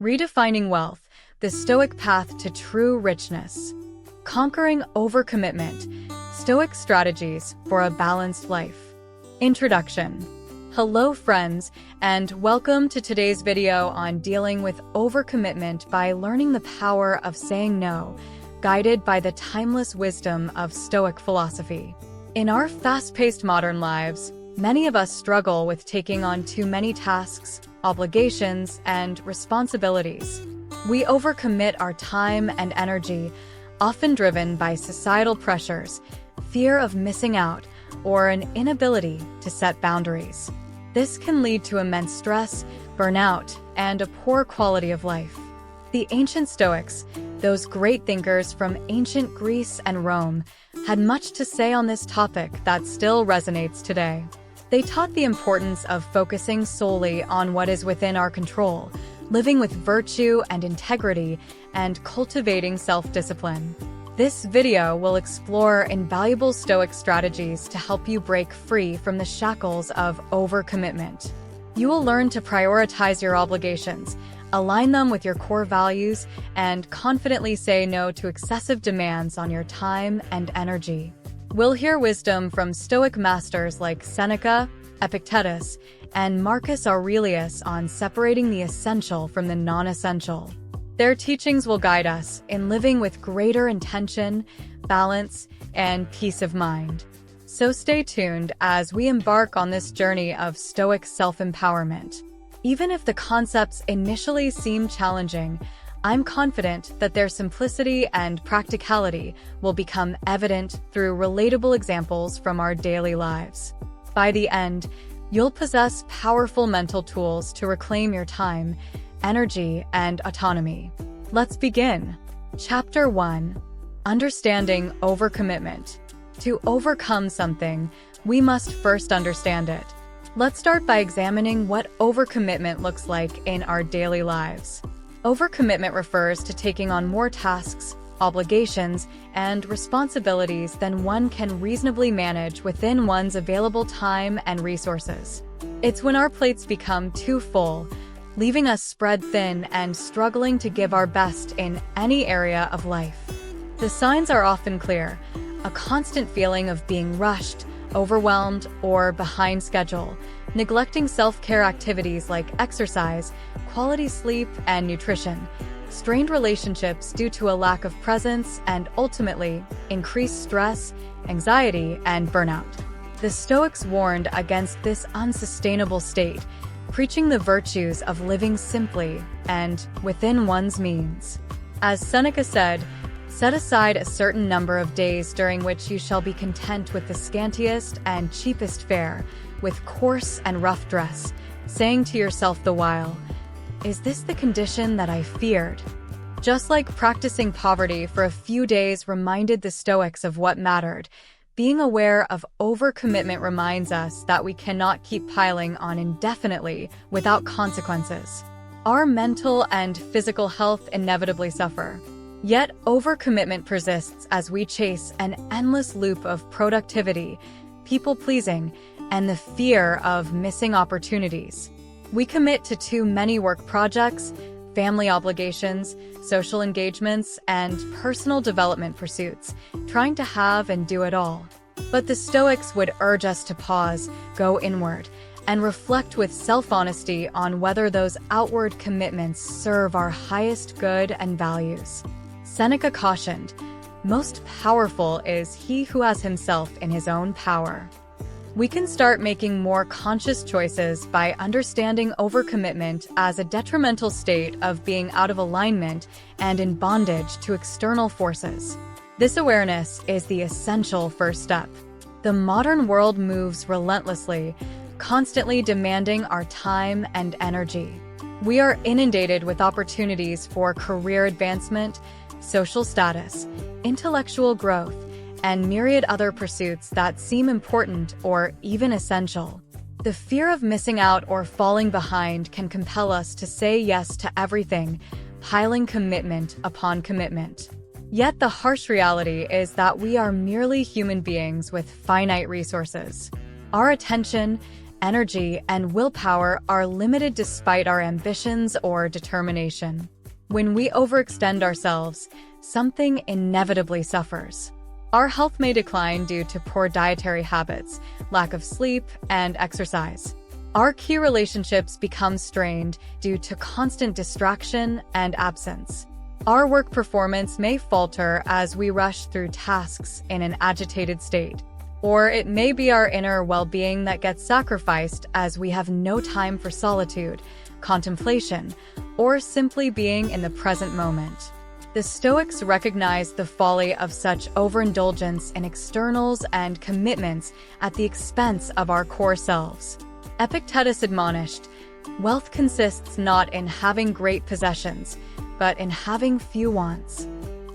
Redefining wealth, the Stoic path to true richness. Conquering overcommitment, Stoic strategies for a balanced life. Introduction. Hello friends, and welcome to today's video on dealing with overcommitment by learning the power of saying no, guided by the timeless wisdom of Stoic philosophy. In our fast-paced modern lives, many of us struggle with taking on too many tasks, obligations, and responsibilities. We overcommit our time and energy, often driven by societal pressures, fear of missing out, or an inability to set boundaries. This can lead to immense stress, burnout, and a poor quality of life. The ancient Stoics, those great thinkers from ancient Greece and Rome, had much to say on this topic that still resonates today. They taught the importance of focusing solely on what is within our control, living with virtue and integrity, and cultivating self-discipline. This video will explore invaluable Stoic strategies to help you break free from the shackles of overcommitment. You will learn to prioritize your obligations, align them with your core values, and confidently say no to excessive demands on your time and energy. We'll hear wisdom from Stoic masters like Seneca, Epictetus, and Marcus Aurelius on separating the essential from the non-essential. Their teachings will guide us in living with greater intention, balance, and peace of mind. So stay tuned as we embark on this journey of Stoic self-empowerment. Even if the concepts initially seem challenging, I'm confident that their simplicity and practicality will become evident through relatable examples from our daily lives. By the end, you'll possess powerful mental tools to reclaim your time, energy, and autonomy. Let's begin. Chapter 1. Understanding overcommitment. To overcome something, we must first understand it. Let's start by examining what overcommitment looks like in our daily lives. Overcommitment refers to taking on more tasks, obligations, and responsibilities than one can reasonably manage within one's available time and resources. It's when our plates become too full, leaving us spread thin and struggling to give our best in any area of life. The signs are often clear: a constant feeling of being rushed, overwhelmed, or behind schedule, neglecting self-care activities like exercise, quality sleep, and nutrition, strained relationships due to a lack of presence, and ultimately, increased stress, anxiety, and burnout. The Stoics warned against this unsustainable state, preaching the virtues of living simply and within one's means. As Seneca said, "Set aside a certain number of days during which you shall be content with the scantiest and cheapest fare, with coarse and rough dress, saying to yourself the while, 'Is this the condition that I feared?'" Just like practicing poverty for a few days reminded the Stoics of what mattered, being aware of overcommitment reminds us that we cannot keep piling on indefinitely without consequences. Our mental and physical health inevitably suffer. Yet overcommitment persists as we chase an endless loop of productivity, people-pleasing, and the fear of missing opportunities. We commit to too many work projects, family obligations, social engagements, and personal development pursuits, trying to have and do it all. But the Stoics would urge us to pause, go inward, and reflect with self-honesty on whether those outward commitments serve our highest good and values. Seneca cautioned, "Most powerful is he who has himself in his own power." We can start making more conscious choices by understanding overcommitment as a detrimental state of being out of alignment and in bondage to external forces. This awareness is the essential first step. The modern world moves relentlessly, constantly demanding our time and energy. We are inundated with opportunities for career advancement, social status, intellectual growth, and myriad other pursuits that seem important or even essential. The fear of missing out or falling behind can compel us to say yes to everything, piling commitment upon commitment. Yet the harsh reality is that we are merely human beings with finite resources. Our attention, energy, and willpower are limited despite our ambitions or determination. When we overextend ourselves, something inevitably suffers. Our health may decline due to poor dietary habits, lack of sleep, and exercise. Our key relationships become strained due to constant distraction and absence. Our work performance may falter as we rush through tasks in an agitated state. Or it may be our inner well-being that gets sacrificed as we have no time for solitude, contemplation, or simply being in the present moment. The Stoics recognize the folly of such overindulgence in externals and commitments at the expense of our core selves. Epictetus admonished, "Wealth consists not in having great possessions, but in having few wants."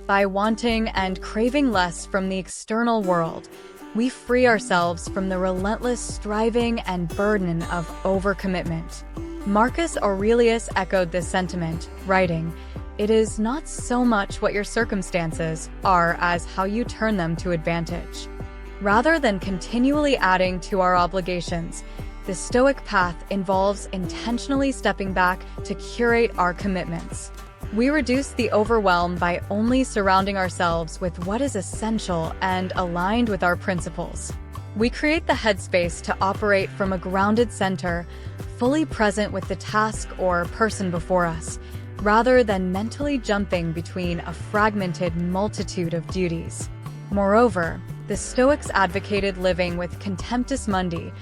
By wanting and craving less from the external world, we free ourselves from the relentless striving and burden of overcommitment. Marcus Aurelius echoed this sentiment, writing, "It is not so much what your circumstances are as how you turn them to advantage." Rather than continually adding to our obligations, the Stoic path involves intentionally stepping back to curate our commitments. We reduce the overwhelm by only surrounding ourselves with what is essential and aligned with our principles. We create the headspace to operate from a grounded center, fully present with the task or person before us, rather than mentally jumping between a fragmented multitude of duties. Moreover, the Stoics advocated living with contemptus mundi,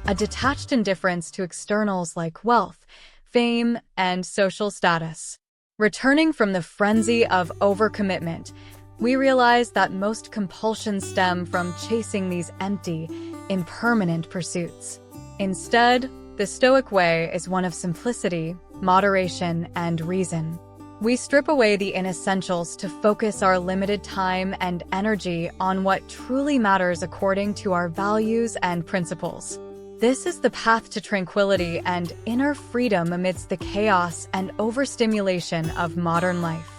a detached indifference to externals like wealth, fame, and social status. Returning from the frenzy of overcommitment, we realize that most compulsions stem from chasing these empty, impermanent pursuits. Instead, the Stoic way is one of simplicity, moderation, and reason. We strip away the inessentials to focus our limited time and energy on what truly matters according to our values and principles. This is the path to tranquility and inner freedom amidst the chaos and overstimulation of modern life.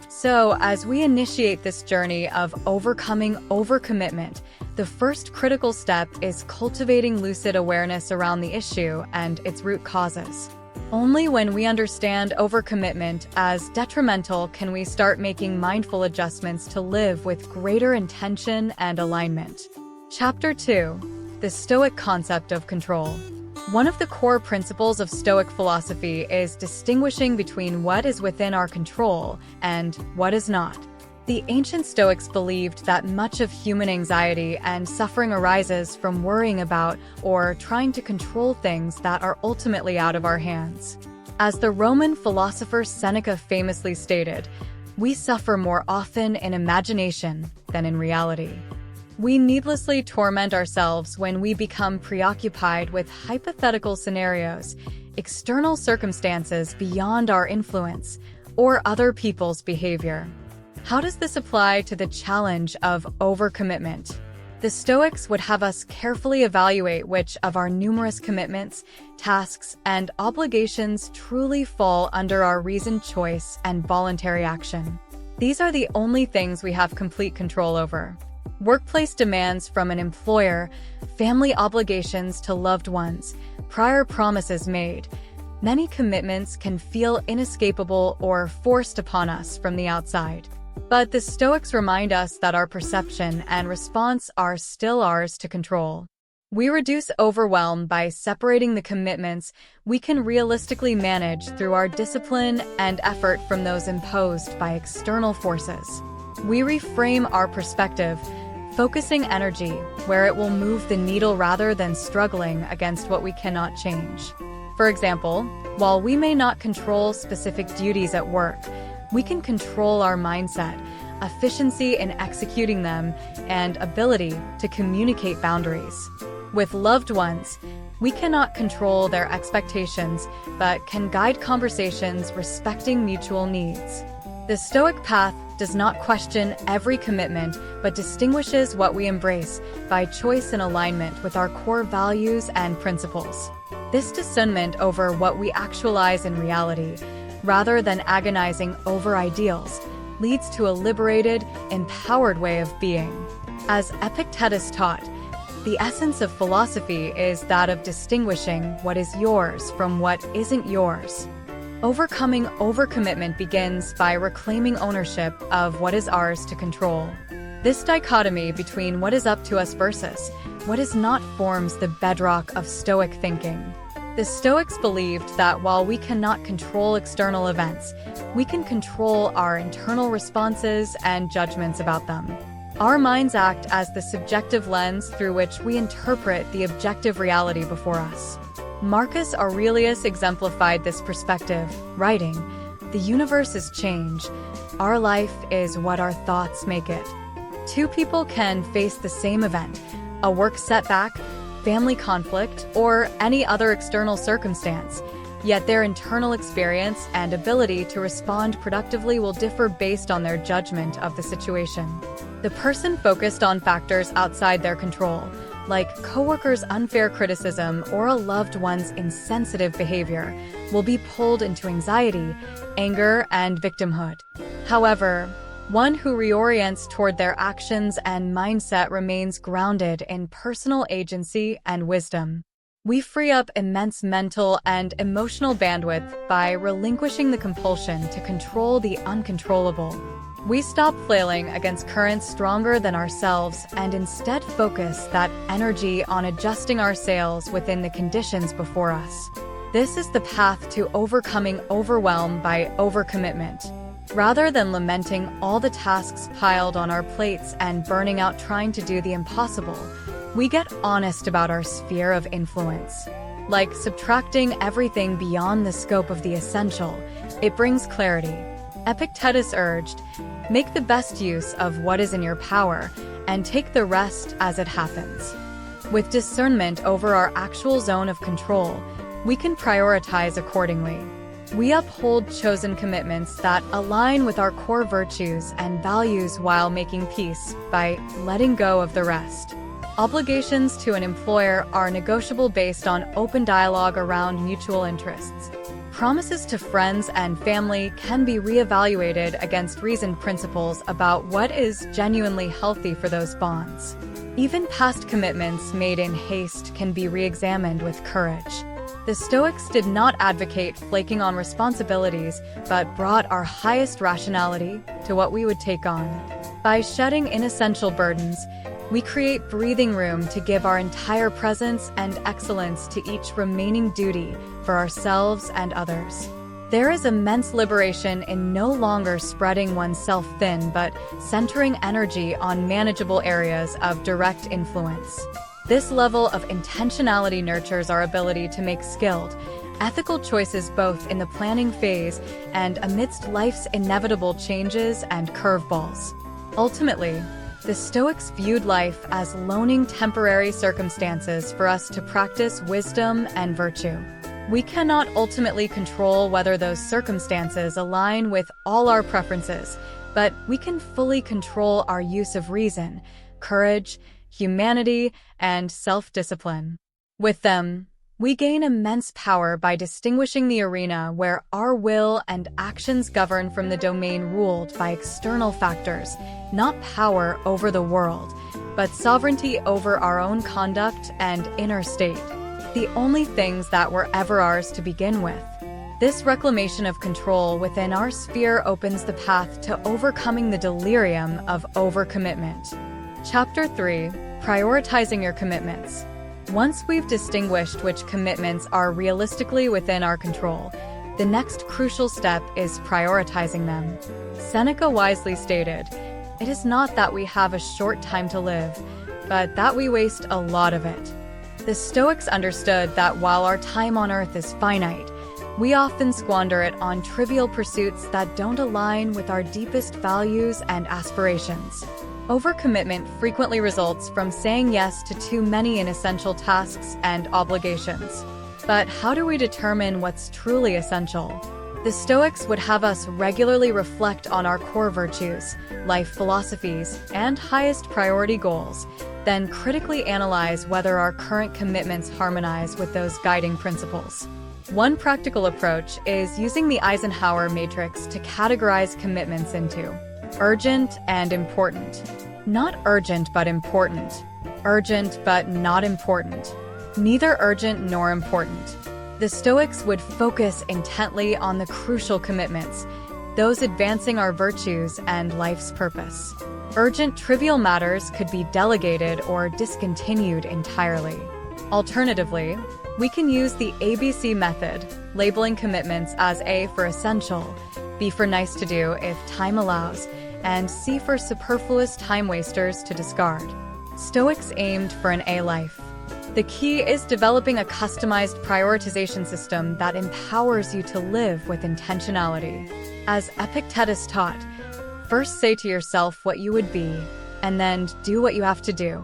So, as we initiate this journey of overcoming overcommitment, the first critical step is cultivating lucid awareness around the issue and its root causes. Only when we understand overcommitment as detrimental can we start making mindful adjustments to live with greater intention and alignment. Chapter 2. The Stoic concept of control. One of the core principles of Stoic philosophy is distinguishing between what is within our control and what is not. The ancient Stoics believed that much of human anxiety and suffering arises from worrying about or trying to control things that are ultimately out of our hands. As the Roman philosopher Seneca famously stated, "We suffer more often in imagination than in reality." We needlessly torment ourselves when we become preoccupied with hypothetical scenarios, external circumstances beyond our influence, or other people's behavior. How does this apply to the challenge of overcommitment? The Stoics would have us carefully evaluate which of our numerous commitments, tasks, and obligations truly fall under our reasoned choice and voluntary action. These are the only things we have complete control over. Workplace demands from an employer, family obligations to loved ones, prior promises made. Many commitments can feel inescapable or forced upon us from the outside. But the Stoics remind us that our perception and response are still ours to control. We reduce overwhelm by separating the commitments we can realistically manage through our discipline and effort from those imposed by external forces. We reframe our perspective, focusing energy where it will move the needle rather than struggling against what we cannot change. For example, while we may not control specific duties at work, we can control our mindset, efficiency in executing them, and ability to communicate boundaries. With loved ones, we cannot control their expectations, but can guide conversations respecting mutual needs. The Stoic path does not question every commitment, but distinguishes what we embrace by choice and alignment with our core values and principles. This discernment over what we actualize in reality, rather than agonizing over ideals, leads to a liberated, empowered way of being. As Epictetus taught, The essence of philosophy is that of distinguishing what is yours from what isn't yours. Overcoming overcommitment begins by reclaiming ownership of what is ours to control. This dichotomy between what is up to us versus what is not forms the bedrock of Stoic thinking. The Stoics believed that while we cannot control external events, we can control our internal responses and judgments about them. Our minds act as the subjective lens through which we interpret the objective reality before us. Marcus Aurelius exemplified this perspective, writing, "The universe is change. Our life is what our thoughts make it." Two people can face the same event, a work setback, family conflict, or any other external circumstance, yet their internal experience and ability to respond productively will differ based on their judgment of the situation. The person focused on factors outside their control, like coworkers' unfair criticism or a loved one's insensitive behavior, will be pulled into anxiety, anger, and victimhood. However, one who reorients toward their actions and mindset remains grounded in personal agency and wisdom. We free up immense mental and emotional bandwidth by relinquishing the compulsion to control the uncontrollable. We stop flailing against currents stronger than ourselves and instead focus that energy on adjusting our sails within the conditions before us. This is the path to overcoming overwhelm by overcommitment. Rather than lamenting all the tasks piled on our plates and burning out trying to do the impossible, we get honest about our sphere of influence. Like subtracting everything beyond the scope of the essential, it brings clarity. Epictetus urged, "Make the best use of what is in your power, and take the rest as it happens." With discernment over our actual zone of control, we can prioritize accordingly. We uphold chosen commitments that align with our core virtues and values while making peace by letting go of the rest. Obligations to an employer are negotiable based on open dialogue around mutual interests. Promises to friends and family can be reevaluated against reasoned principles about what is genuinely healthy for those bonds. Even past commitments made in haste can be re-examined with courage. The Stoics did not advocate flaking on responsibilities, but brought our highest rationality to what we would take on. By shedding inessential burdens, we create breathing room to give our entire presence and excellence to each remaining duty for ourselves and others. There is immense liberation in no longer spreading oneself thin, but centering energy on manageable areas of direct influence. This level of intentionality nurtures our ability to make skilled, ethical choices both in the planning phase and amidst life's inevitable changes and curveballs. Ultimately, the Stoics viewed life as loaning temporary circumstances for us to practice wisdom and virtue. We cannot ultimately control whether those circumstances align with all our preferences, but we can fully control our use of reason, courage, humanity, and self-discipline. With them, we gain immense power by distinguishing the arena where our will and actions govern from the domain ruled by external factors, not power over the world, but sovereignty over our own conduct and inner state, the only things that were ever ours to begin with. This reclamation of control within our sphere opens the path to overcoming the delirium of overcommitment. Chapter 3. Prioritizing your commitments. Once we've distinguished which commitments are realistically within our control, the next crucial step is prioritizing them. Seneca wisely stated, "It is not that we have a short time to live, but that we waste a lot of it." The Stoics understood that while our time on earth is finite, we often squander it on trivial pursuits that don't align with our deepest values and aspirations. Overcommitment frequently results from saying yes to too many inessential tasks and obligations. But how do we determine what's truly essential? The Stoics would have us regularly reflect on our core virtues, life philosophies, and highest priority goals, then critically analyze whether our current commitments harmonize with those guiding principles. One practical approach is using the Eisenhower matrix to categorize commitments into urgent and important. Not urgent but important. urgent but not important. Neither urgent nor important. The Stoics would focus intently on the crucial commitments, those advancing our virtues and life's purpose. Urgent, trivial matters could be delegated or discontinued entirely. Alternatively, we can use the ABC method, labeling commitments as A for essential, B for nice to do if time allows, and C for superfluous time wasters to discard. Stoics aimed for an A life. The key is developing a customized prioritization system that empowers you to live with intentionality. As Epictetus taught, first say to yourself what you would be, and then do what you have to do.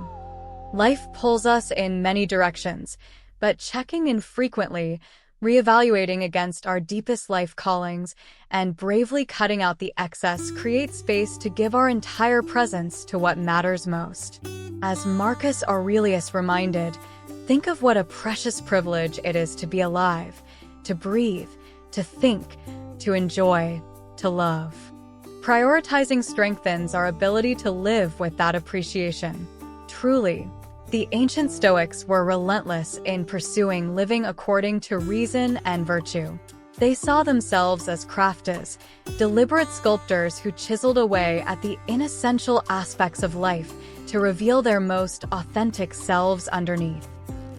Life pulls us in many directions, but checking in frequently, reevaluating against our deepest life callings, and bravely cutting out the excess creates space to give our entire presence to what matters most. As Marcus Aurelius reminded, think of what a precious privilege it is to be alive, to breathe, to think, to enjoy, to love. Prioritizing strengthens our ability to live with that appreciation. Truly, the ancient Stoics were relentless in pursuing living according to reason and virtue. They saw themselves as crafters, deliberate sculptors who chiseled away at the inessential aspects of life to reveal their most authentic selves underneath.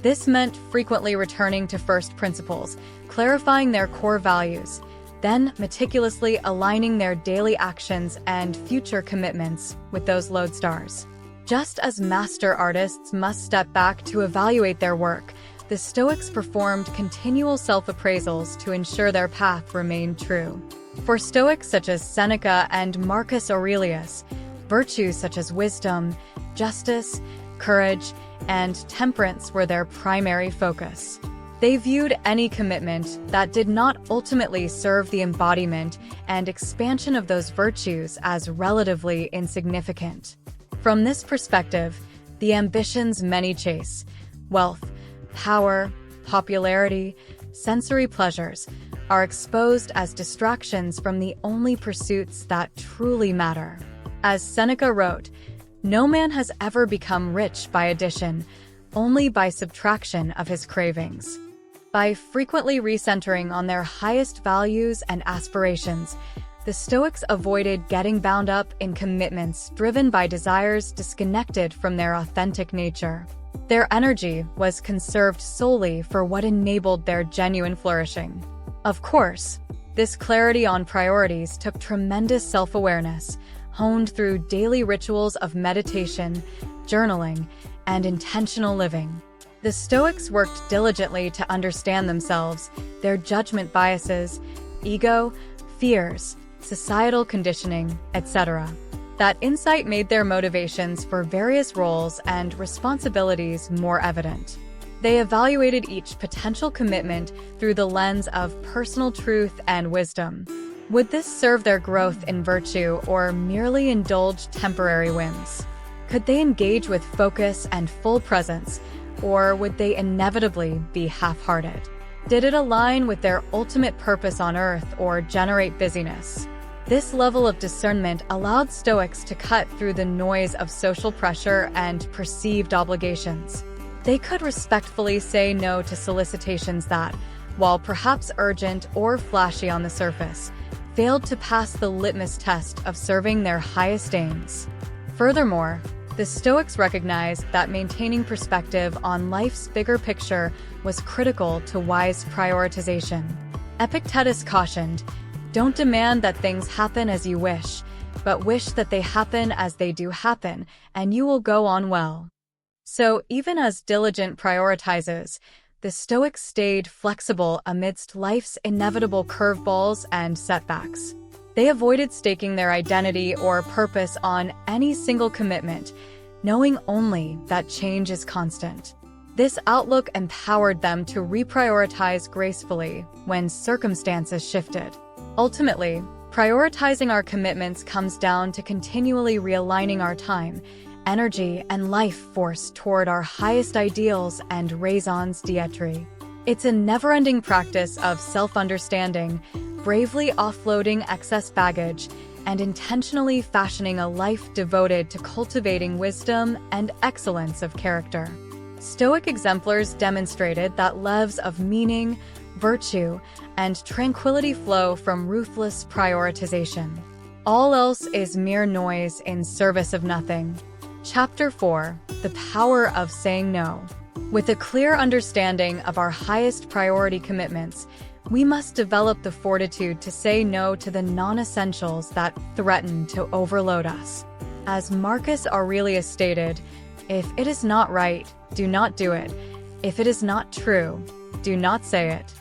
This meant frequently returning to first principles, clarifying their core values, then meticulously aligning their daily actions and future commitments with those lodestars. Just as master artists must step back to evaluate their work, the Stoics performed continual self-appraisals to ensure their path remained true. For Stoics such as Seneca and Marcus Aurelius, virtues such as wisdom, justice, courage, and temperance were their primary focus. They viewed any commitment that did not ultimately serve the embodiment and expansion of those virtues as relatively insignificant. From this perspective, the ambitions many chase, wealth, power, popularity, sensory pleasures, are exposed as distractions from the only pursuits that truly matter. As Seneca wrote, "No man has ever become rich by addition, only by subtraction of his cravings." By frequently recentering on their highest values and aspirations, the Stoics avoided getting bound up in commitments driven by desires disconnected from their authentic nature. Their energy was conserved solely for what enabled their genuine flourishing. Of course, this clarity on priorities took tremendous self-awareness, honed through daily rituals of meditation, journaling, and intentional living. The Stoics worked diligently to understand themselves, their judgment biases, ego, fears, societal conditioning, etc. That insight made their motivations for various roles and responsibilities more evident. They evaluated each potential commitment through the lens of personal truth and wisdom. Would this serve their growth in virtue or merely indulge temporary whims? Could they engage with focus and full presence, or would they inevitably be half-hearted? Did it align with their ultimate purpose on earth or generate busyness? This level of discernment allowed Stoics to cut through the noise of social pressure and perceived obligations. They could respectfully say no to solicitations that, while perhaps urgent or flashy on the surface, failed to pass the litmus test of serving their highest aims. Furthermore, the Stoics recognized that maintaining perspective on life's bigger picture was critical to wise prioritization. Epictetus cautioned, "Don't demand that things happen as you wish, but wish that they happen as they do happen, and you will go on well." So, even as diligent prioritizers, the Stoics stayed flexible amidst life's inevitable curveballs and setbacks. They avoided staking their identity or purpose on any single commitment, knowing only that change is constant. This outlook empowered them to reprioritize gracefully when circumstances shifted. Ultimately, prioritizing our commitments comes down to continually realigning our time, energy, and life force toward our highest ideals and raison d'etre. It's a never-ending practice of self-understanding, bravely offloading excess baggage, and intentionally fashioning a life devoted to cultivating wisdom and excellence of character. Stoic exemplars demonstrated that lives of meaning, virtue, and tranquility flow from ruthless prioritization. All else is mere noise in service of nothing. Chapter 4: The Power of Saying No. With a clear understanding of our highest priority commitments, we must develop the fortitude to say no to the non-essentials that threaten to overload us. As Marcus Aurelius stated, "If it is not right, do not do it. If it is not true, do not say it."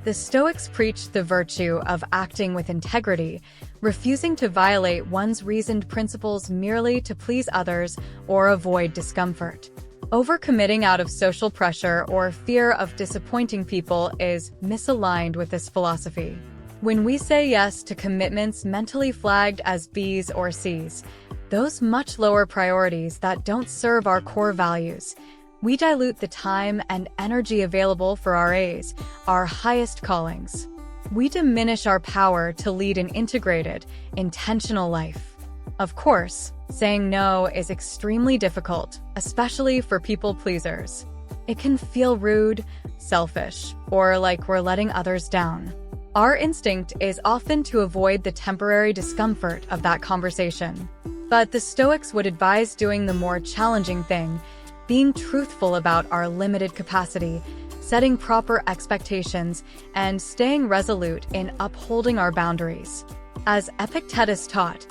The Stoics preached the virtue of acting with integrity, refusing to violate one's reasoned principles merely to please others or avoid discomfort. Overcommitting out of social pressure or fear of disappointing people is misaligned with this philosophy. When we say yes to commitments mentally flagged as B's or C's, those much lower priorities that don't serve our core values, we dilute the time and energy available for our A's, our highest callings. We diminish our power to lead an integrated, intentional life. Of course, saying no is extremely difficult, especially for people pleasers. It can feel rude, selfish, or like we're letting others down. Our instinct is often to avoid the temporary discomfort of that conversation. But the Stoics would advise doing the more challenging thing, being truthful about our limited capacity, setting proper expectations, and staying resolute in upholding our boundaries. As Epictetus taught,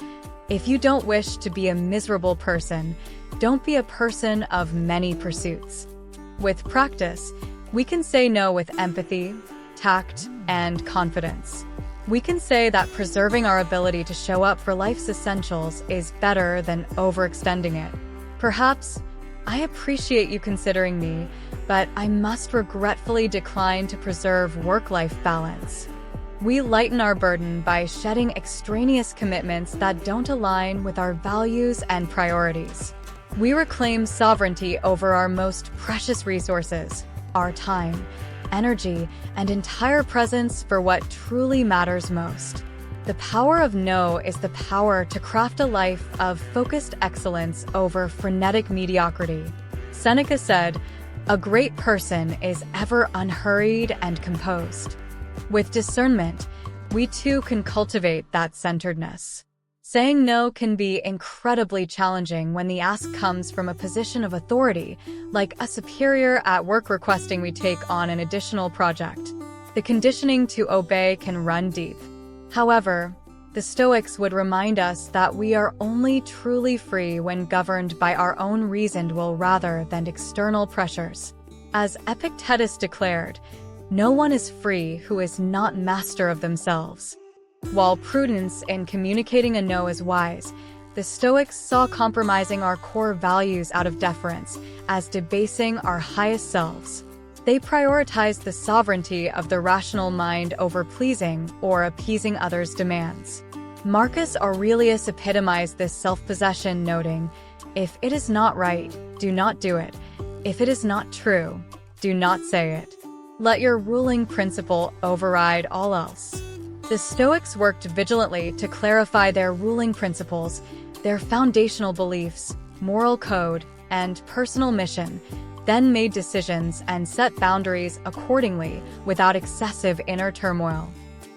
if you don't wish to be a miserable person, don't be a person of many pursuits. With practice, we can say no with empathy, tact, and confidence. We can say that preserving our ability to show up for life's essentials is better than overextending it. Perhaps, "I appreciate you considering me, but I must regretfully decline to preserve work-life balance." We lighten our burden by shedding extraneous commitments that don't align with our values and priorities. We reclaim sovereignty over our most precious resources, our time, energy, and entire presence for what truly matters most. The power of no is the power to craft a life of focused excellence over frenetic mediocrity. Seneca said, "A great person is ever unhurried and composed." With discernment, we too can cultivate that centeredness. Saying no can be incredibly challenging when the ask comes from a position of authority, like a superior at work requesting we take on an additional project. The conditioning to obey can run deep. However, the Stoics would remind us that we are only truly free when governed by our own reasoned will rather than external pressures. As Epictetus declared, "No one is free who is not master of themselves." While prudence in communicating a no is wise, the Stoics saw compromising our core values out of deference as debasing our highest selves. They prioritized the sovereignty of the rational mind over pleasing or appeasing others' demands. Marcus Aurelius epitomized this self-possession, noting, "If it is not right, do not do it. If it is not true, do not say it." Let your ruling principle override all else. The Stoics worked vigilantly to clarify their ruling principles, their foundational beliefs, moral code, and personal mission, then made decisions and set boundaries accordingly without excessive inner turmoil.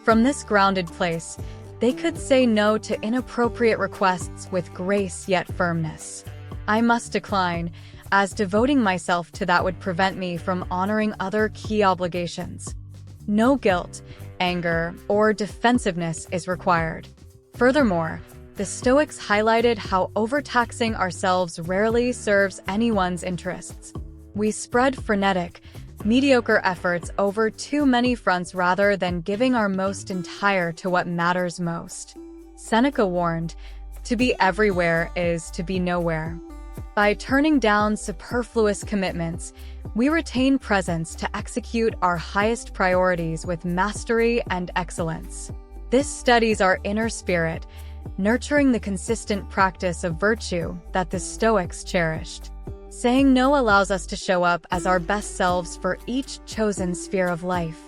From this grounded place, they could say no to inappropriate requests with grace yet firmness. "I must decline, as devoting myself to that would prevent me from honoring other key obligations." No guilt, anger, or defensiveness is required. Furthermore, the Stoics highlighted how overtaxing ourselves rarely serves anyone's interests. We spread frenetic, mediocre efforts over too many fronts rather than giving our most entire to what matters most. Seneca warned, "To be everywhere is to be nowhere." By turning down superfluous commitments, we retain presence to execute our highest priorities with mastery and excellence. This steadies our inner spirit, nurturing the consistent practice of virtue that the Stoics cherished. Saying no allows us to show up as our best selves for each chosen sphere of life,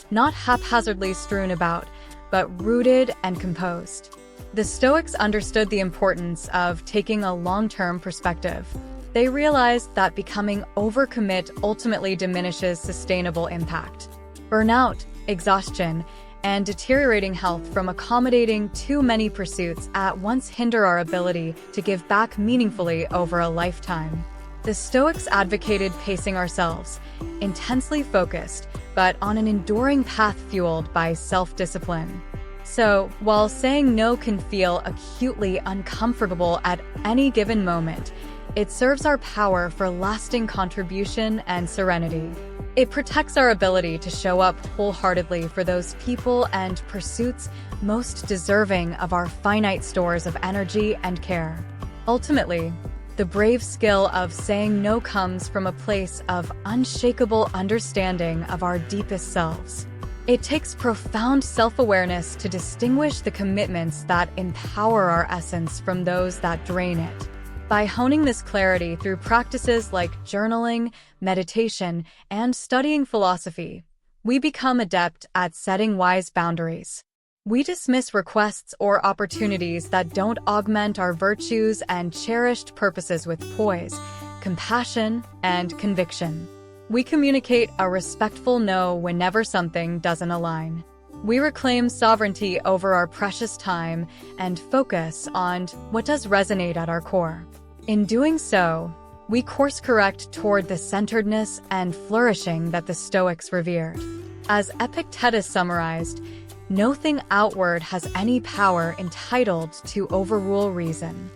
not haphazardly strewn about, but rooted and composed. The Stoics understood the importance of taking a long-term perspective. They realized that becoming overcommit ultimately diminishes sustainable impact. Burnout, exhaustion, and deteriorating health from accommodating too many pursuits at once hinder our ability to give back meaningfully over a lifetime. The Stoics advocated pacing ourselves, intensely focused, but on an enduring path fueled by self-discipline. So, while saying no can feel acutely uncomfortable at any given moment, it serves our power for lasting contribution and serenity. It protects our ability to show up wholeheartedly for those people and pursuits most deserving of our finite stores of energy and care. Ultimately, the brave skill of saying no comes from a place of unshakable understanding of our deepest selves. It takes profound self-awareness to distinguish the commitments that empower our essence from those that drain it. By honing this clarity through practices like journaling, meditation, and studying philosophy, we become adept at setting wise boundaries. We dismiss requests or opportunities that don't augment our virtues and cherished purposes with poise, compassion, and conviction. We communicate a respectful no whenever something doesn't align. We reclaim sovereignty over our precious time and focus on what does resonate at our core. In doing so, we course correct toward the centeredness and flourishing that the Stoics revered. As Epictetus summarized, "Nothing outward has any power entitled to overrule reason."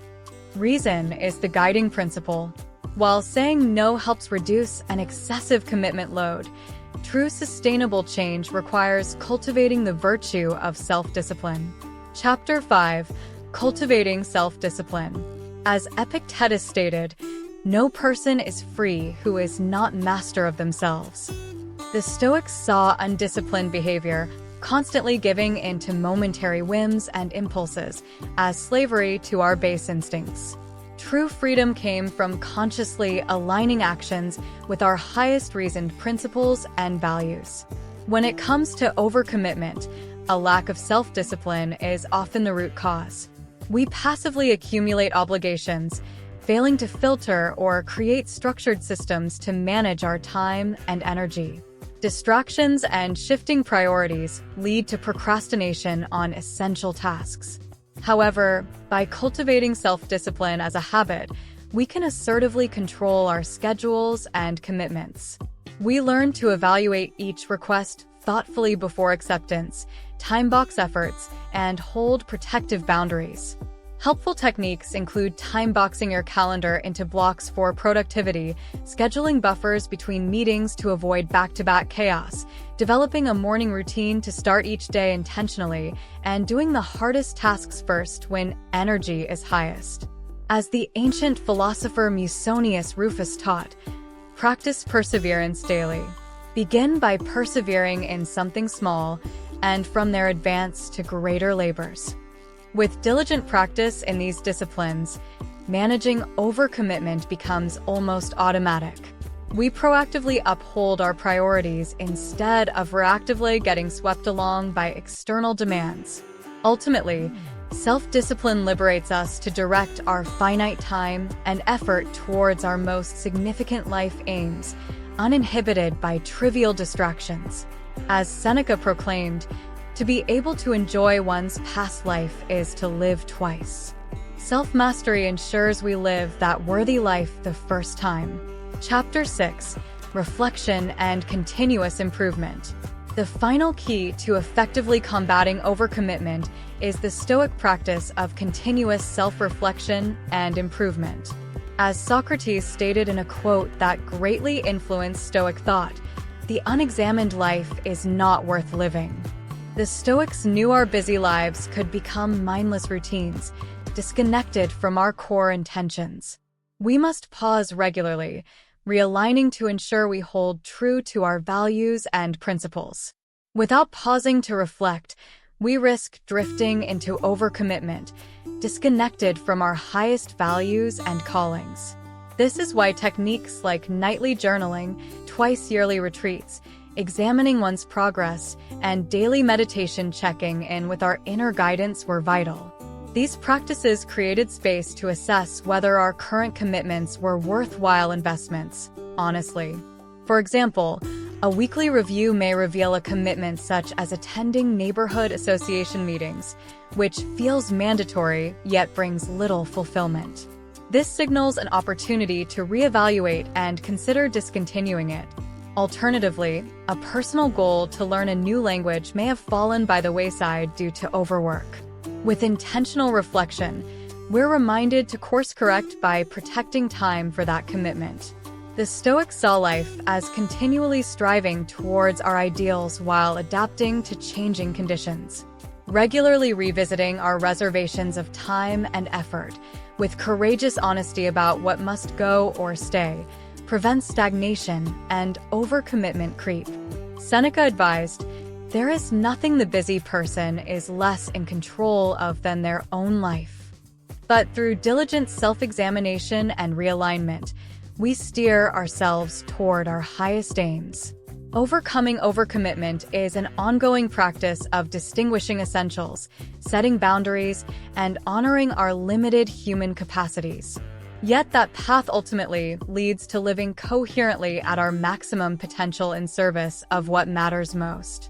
Reason is the guiding principle. While saying no helps reduce an excessive commitment load, true sustainable change requires cultivating the virtue of self-discipline. Chapter 5: Cultivating Self-Discipline. As Epictetus stated, "No person is free who is not master of themselves." The Stoics saw undisciplined behavior, constantly giving in to momentary whims and impulses, as slavery to our base instincts. True freedom came from consciously aligning actions with our highest reasoned principles and values. When it comes to overcommitment, a lack of self-discipline is often the root cause. We passively accumulate obligations, failing to filter or create structured systems to manage our time and energy. Distractions and shifting priorities lead to procrastination on essential tasks. However, by cultivating self-discipline as a habit, we can assertively control our schedules and commitments. We learn to evaluate each request thoughtfully before acceptance, time-box efforts, and hold protective boundaries. Helpful techniques include time-boxing your calendar into blocks for productivity, scheduling buffers between meetings to avoid back-to-back chaos, developing a morning routine to start each day intentionally, and doing the hardest tasks first when energy is highest. As the ancient philosopher Musonius Rufus taught, practice perseverance daily. Begin by persevering in something small, and from there advance to greater labors. With diligent practice in these disciplines, managing overcommitment becomes almost automatic. We proactively uphold our priorities instead of reactively getting swept along by external demands. Ultimately, self-discipline liberates us to direct our finite time and effort towards our most significant life aims, uninhibited by trivial distractions. As Seneca proclaimed, "To be able to enjoy one's past life is to live twice." Self-mastery ensures we live that worthy life the first time. Chapter 6: Reflection and Continuous Improvement. The final key to effectively combating overcommitment is the Stoic practice of continuous self-reflection and improvement. As Socrates stated in a quote that greatly influenced Stoic thought, "The unexamined life is not worth living." The Stoics knew our busy lives could become mindless routines, disconnected from our core intentions. We must pause regularly, realigning to ensure we hold true to our values and principles. Without pausing to reflect, we risk drifting into overcommitment, disconnected from our highest values and callings. This is why techniques like nightly journaling, twice-yearly retreats, examining one's progress, and daily meditation checking in with our inner guidance were vital. These practices created space to assess whether our current commitments were worthwhile investments, honestly. For example, a weekly review may reveal a commitment such as attending neighborhood association meetings, which feels mandatory yet brings little fulfillment. This signals an opportunity to reevaluate and consider discontinuing it. Alternatively, a personal goal to learn a new language may have fallen by the wayside due to overwork. With intentional reflection, we're reminded to course-correct by protecting time for that commitment. The Stoics saw life as continually striving towards our ideals while adapting to changing conditions. Regularly revisiting our reservations of time and effort, with courageous honesty about what must go or stay, prevents stagnation and overcommitment creep. Seneca advised, "There is nothing the busy person is less in control of than their own life." But through diligent self-examination and realignment, we steer ourselves toward our highest aims. Overcoming overcommitment is an ongoing practice of distinguishing essentials, setting boundaries, and honoring our limited human capacities. Yet that path ultimately leads to living coherently at our maximum potential in service of what matters most.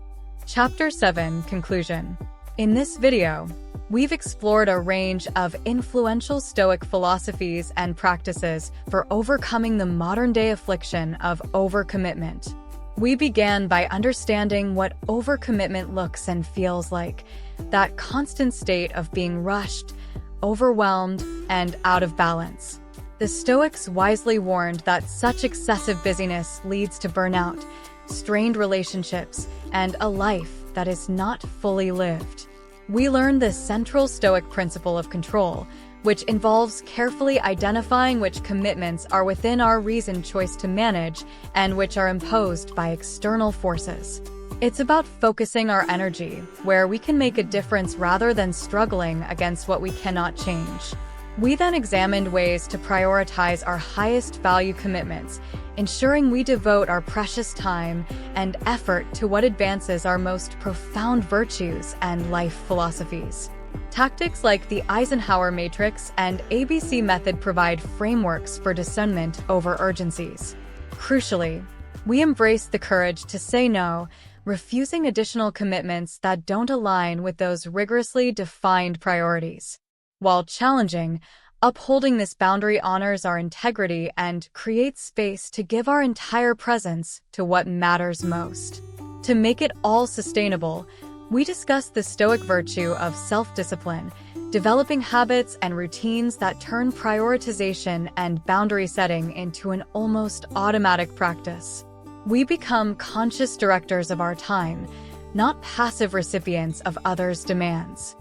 Chapter 7, Conclusion. In this video, we've explored a range of influential Stoic philosophies and practices for overcoming the modern-day affliction of overcommitment. We began by understanding what overcommitment looks and feels like, that constant state of being rushed, overwhelmed, and out of balance. The Stoics wisely warned that such excessive busyness leads to burnout, strained relationships, and a life that is not fully lived. We learn the central Stoic principle of control, which involves carefully identifying which commitments are within our reasoned choice to manage and which are imposed by external forces. It's about focusing our energy where we can make a difference rather than struggling against what we cannot change. We then examined ways to prioritize our highest value commitments, ensuring we devote our precious time and effort to what advances our most profound virtues and life philosophies. Tactics like the Eisenhower Matrix and ABC method provide frameworks for discernment over urgencies. Crucially, we embrace the courage to say no, refusing additional commitments that don't align with those rigorously defined priorities. While challenging, upholding this boundary honors our integrity and creates space to give our entire presence to what matters most. To make it all sustainable, we discuss the Stoic virtue of self-discipline, developing habits and routines that turn prioritization and boundary setting into an almost automatic practice. We become conscious directors of our time, not passive recipients of others' demands.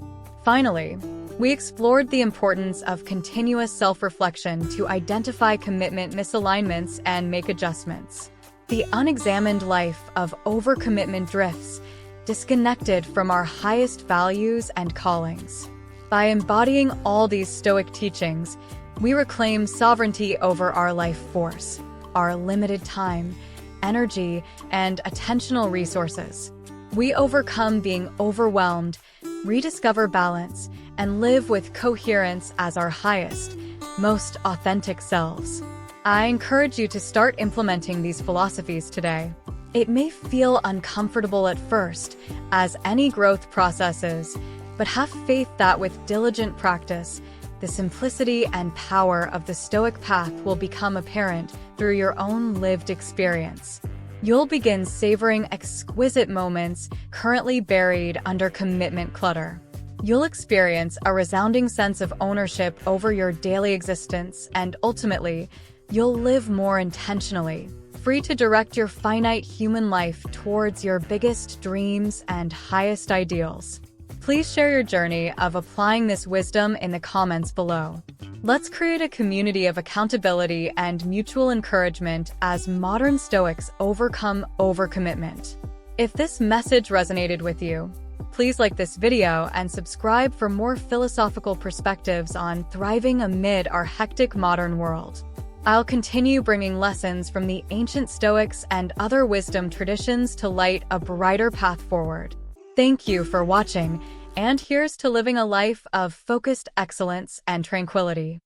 Finally, we explored the importance of continuous self-reflection to identify commitment misalignments and make adjustments. The unexamined life of overcommitment drifts, disconnected from our highest values and callings. By embodying all these Stoic teachings, we reclaim sovereignty over our life force, our limited time, energy, and attentional resources. We overcome being overwhelmed, rediscover balance, and live with coherence as our highest, most authentic selves. I encourage you to start implementing these philosophies today. It may feel uncomfortable at first, as any growth process is, but have faith that with diligent practice, the simplicity and power of the Stoic path will become apparent through your own lived experience. You'll begin savoring exquisite moments currently buried under commitment clutter. You'll experience a resounding sense of ownership over your daily existence, and ultimately, you'll live more intentionally, free to direct your finite human life towards your biggest dreams and highest ideals. Please share your journey of applying this wisdom in the comments below. Let's create a community of accountability and mutual encouragement as modern Stoics overcome overcommitment. If this message resonated with you, please like this video and subscribe for more philosophical perspectives on thriving amid our hectic modern world. I'll continue bringing lessons from the ancient Stoics and other wisdom traditions to light a brighter path forward. Thank you for watching, And here's to living a life of focused excellence and tranquility.